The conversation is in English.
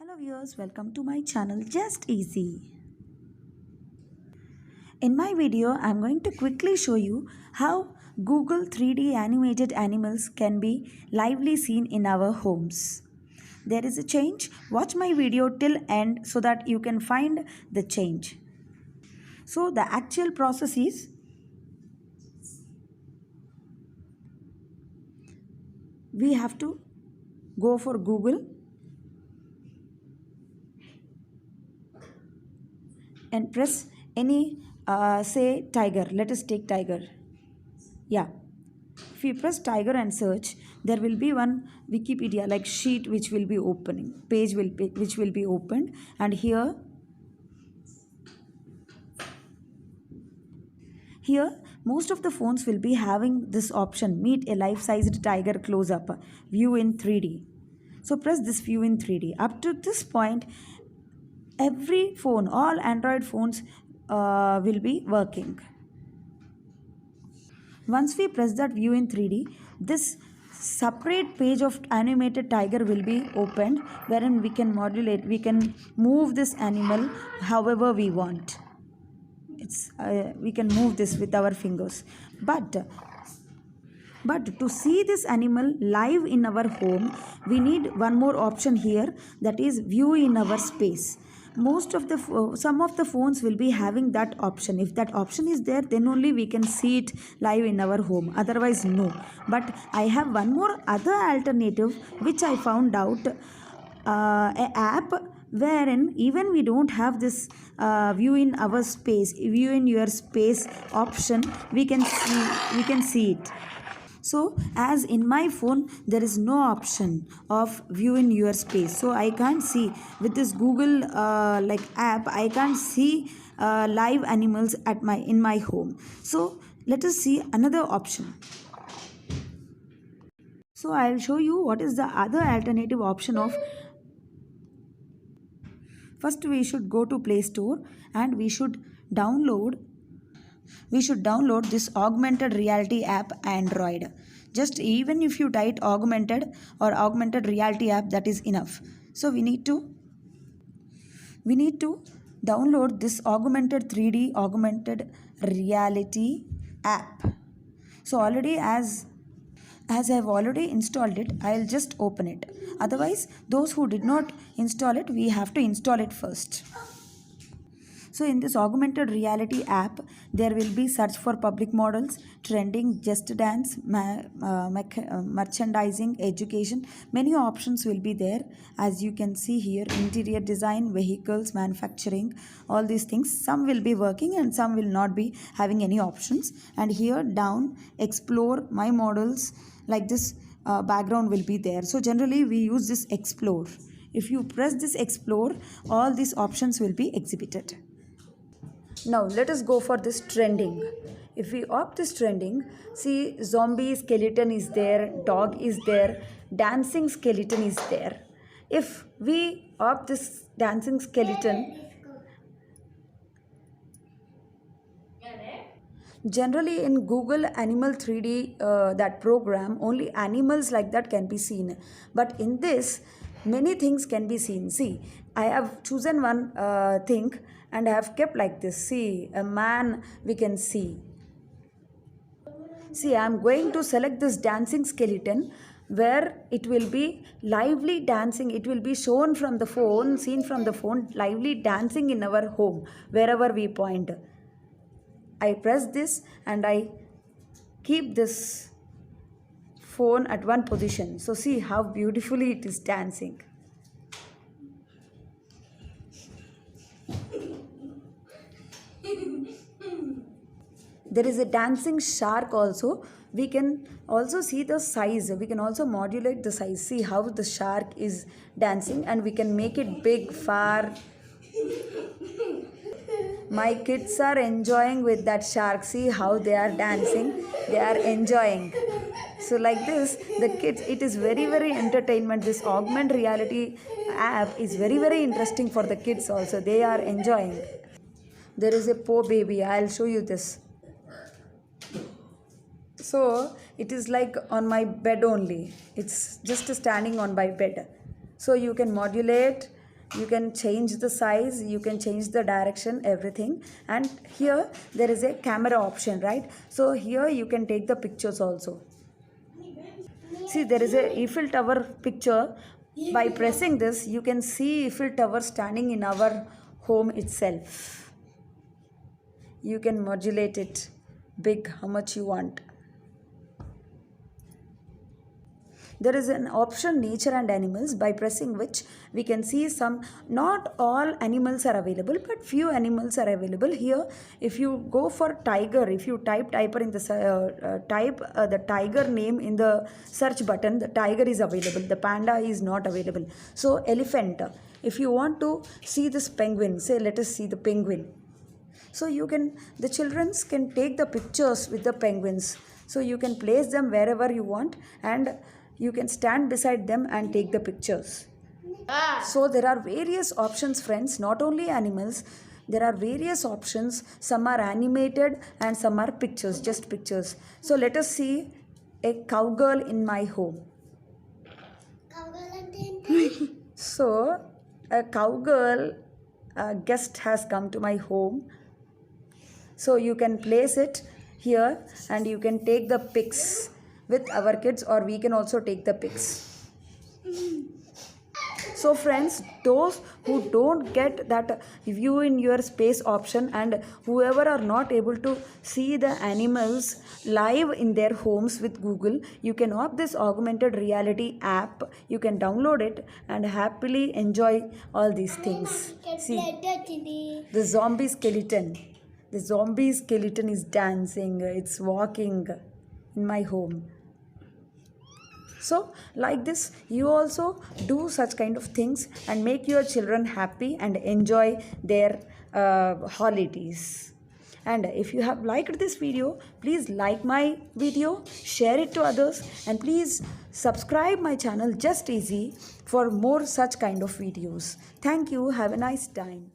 Hello viewers, welcome to my channel Just Easy. In my video, I am going to quickly show you how Google 3D animated animals can be lively seen in our homes. There is a change. Watch my video till end so that you can find the change. So the actual process is we have to go for Google and press any say tiger. Let us take tiger. Yeah, if you press tiger and search, there will be one Wikipedia like sheet which will be opening, page which will be opened, and here most of the phones will be having this option, meet a life-sized tiger close-up, view in 3D. So press this view in 3D. Up to this point, every phone, all Android phones will be working. Once we press that view in 3D, this separate page of animated tiger will be opened, wherein we can modulate, we can move this animal however we want. We can move this with our fingers. But to see this animal live in our home, we need one more option here, that is view in our space. Some of the phones will be having that option. If that option is there, then only we can see it live in our home, otherwise no. But I have one more other alternative which I found out, a app wherein even we don't have this view in our space, view in your space option, we can see it. So as in my phone there is no option of view in your space, so I can't see with this Google app, I can't see live animals in my home. So let us see another option. So I'll show you what is the other alternative option of. First we should go to Play Store and we should download this augmented reality app Android. Just even if you type augmented reality app, that is enough. So we need to download this augmented 3D augmented reality app. So already as I have already installed it, I'll just open it. Otherwise, those who did not install it, we have to install it first. So in this augmented reality app, there will be search for public models, trending, just dance, merchandising, education. Many options will be there. As you can see here, interior design, vehicles, manufacturing, all these things. Some will be working and some will not be having any options. And here down, explore, my models, like this background will be there. So generally we use this explore. If you press this explore, all these options will be exhibited. Now let us go for this trending. If we opt this trending, see zombie skeleton is there, dog is there, dancing skeleton is there. If we opt this dancing skeleton, generally in Google Animal 3D, that program, only animals like that can be seen. But in this, many things can be seen. See, I have chosen one thing and I have kept like this. See, a man we can see. See, I am going to select this dancing skeleton where it will be lively dancing. It will be shown from the phone, seen from the phone, lively dancing in our home, wherever we point. I press this and I keep this phone at one position. So see how beautifully it is dancing. There is a dancing shark also. We can also see the size. We can also modulate the size. See how the shark is dancing and we can make it big, far. My kids are enjoying with that shark. See how they are dancing. They are enjoying. So like this, the kids, it is very, very entertainment. This augmented reality app is very, very interesting for the kids also. They are enjoying. There is a poor baby. I'll show you this. So it is like on my bed only. It's just standing on my bed. So you can modulate You can change the size, you can change the direction, everything. And here there is a camera option, right? So here you can take the pictures also. See, there is a Eiffel Tower picture. By pressing this, you can see Eiffel Tower standing in our home itself. You can modulate it big, how much you want. There is an option nature and animals, by pressing which we can see some, not all animals are available, but few animals are available here. If you go for tiger, if you type the tiger name in the search button, the tiger is available, the panda is not available. So elephant, if you want to see this penguin, say let us see the penguin. So the children can take the pictures with the penguins. So you can place them wherever you want, and you can stand beside them and take the pictures. So there are various options, friends, not only animals. There are various options. Some are animated and some are pictures, just pictures. So let us see a cowgirl in my home. So a cowgirl guest has come to my home. So you can place it here and you can take the pics with our kids, or we can also take the pics. So friends, those who don't get that view in your space option, and whoever are not able to see the animals live in their homes with Google, you can opt this augmented reality app. You can download it and happily enjoy all these things. See, the zombie skeleton. The zombie skeleton is dancing, it's walking in my home. So like this, you also do such kind of things and make your children happy and enjoy their holidays. And if you have liked this video, please like my video, share it to others, and please subscribe my channel Just Easy for more such kind of videos. Thank you. Have a nice time.